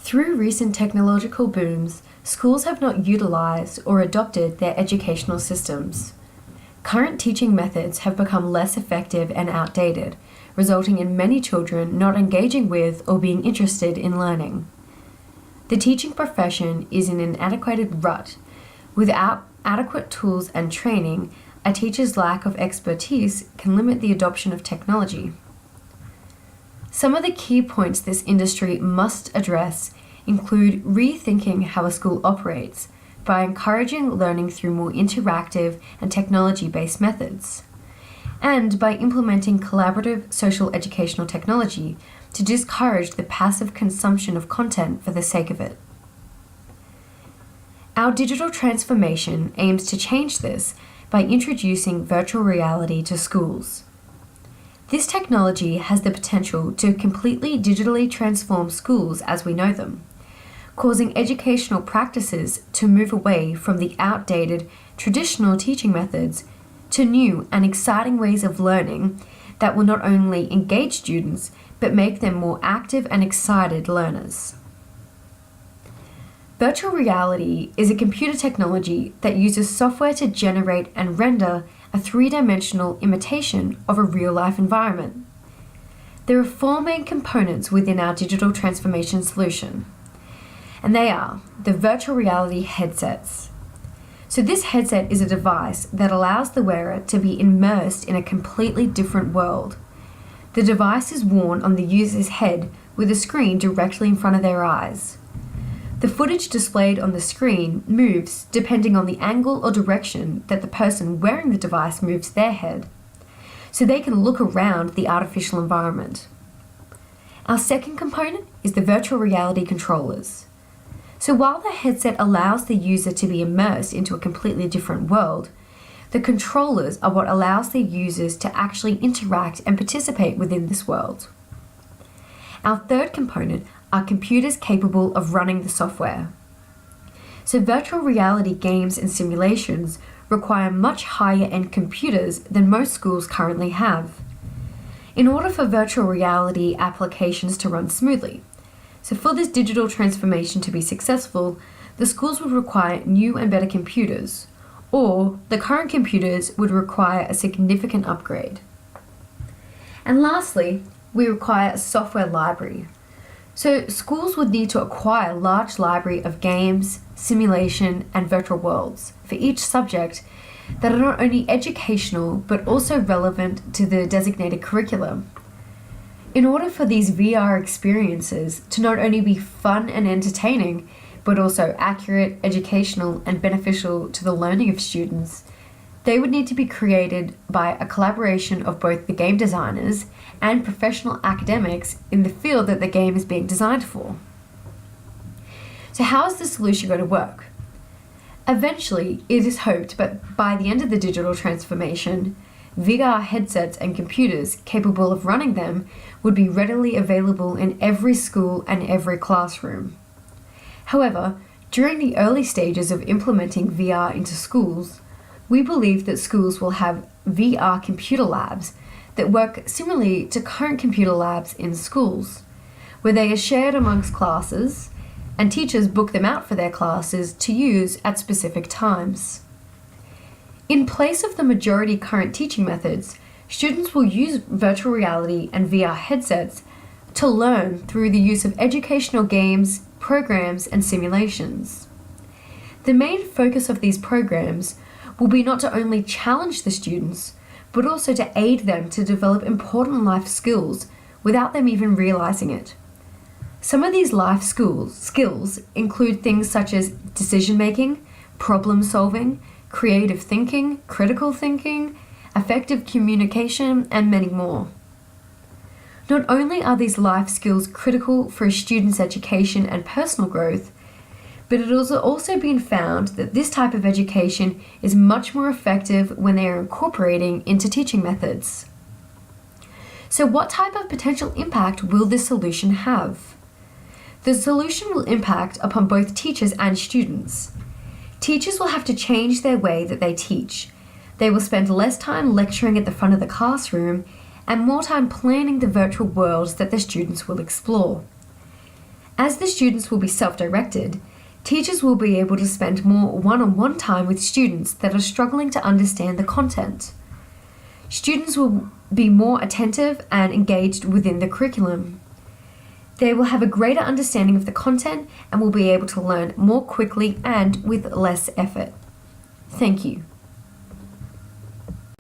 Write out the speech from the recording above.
Through recent technological booms, schools have not utilised or adopted their educational systems. Current teaching methods have become less effective and outdated, resulting in many children not engaging with or being interested in learning. The teaching profession is in an antiquated rut. Without adequate tools and training, a teacher's lack of expertise can limit the adoption of technology. Some of the key points this industry must address include rethinking how a school operates by encouraging learning through more interactive and technology-based methods, and by implementing collaborative social educational technology to discourage the passive consumption of content for the sake of it. Our digital transformation aims to change this by introducing virtual reality to schools. This technology has the potential to completely digitally transform schools as we know them, causing educational practices to move away from the outdated traditional teaching methods to new and exciting ways of learning that will not only engage students but make them more active and excited learners. Virtual reality is a computer technology that uses software to generate and render a three-dimensional imitation of a real-life environment. There are four main components within our digital transformation solution, and they are the virtual reality headsets. So this headset is a device that allows the wearer to be immersed in a completely different world. The device is worn on the user's head with a screen directly in front of their eyes. The footage displayed on the screen moves depending on the angle or direction that the person wearing the device moves their head, so they can look around the artificial environment. Our second component is the virtual reality controllers. So while the headset allows the user to be immersed into a completely different world, the controllers are what allows the users to actually interact and participate within this world. Our third component are computers capable of running the software. So virtual reality games and simulations require much higher-end computers than most schools currently have. In order for virtual reality applications to run smoothly, so for this digital transformation to be successful, the schools would require new and better computers, or the current computers would require a significant upgrade. And lastly, we require a software library. So schools would need to acquire a large library of games, simulation, and virtual worlds for each subject that are not only educational but also relevant to the designated curriculum. In order for these VR experiences to not only be fun and entertaining, but also accurate, educational, and beneficial to the learning of students, they would need to be created by a collaboration of both the game designers and professional academics in the field that the game is being designed for. So how is the solution going to work? Eventually, it is hoped that by the end of the digital transformation, VR headsets and computers capable of running them would be readily available in every school and every classroom. However, during the early stages of implementing VR into schools, we believe that schools will have VR computer labs that work similarly to current computer labs in schools, where they are shared amongst classes and teachers book them out for their classes to use at specific times. In place of the majority current teaching methods, students will use virtual reality and VR headsets to learn through the use of educational games, programs, and simulations. The main focus of these programs will be not to only challenge the students, but also to aid them to develop important life skills without them even realizing it. Some of these life skills include things such as decision-making, problem-solving, creative thinking, critical thinking, effective communication, and many more. Not only are these life skills critical for a student's education and personal growth, but it has also been found that this type of education is much more effective when they are incorporating into teaching methods. So what type of potential impact will this solution have? The solution will impact upon both teachers and students. Teachers will have to change their way that they teach. They will spend less time lecturing at the front of the classroom and more time planning the virtual worlds that the students will explore. As the students will be self-directed, teachers will be able to spend more one-on-one time with students that are struggling to understand the content. Students will be more attentive and engaged within the curriculum. They will have a greater understanding of the content and will be able to learn more quickly and with less effort. Thank you.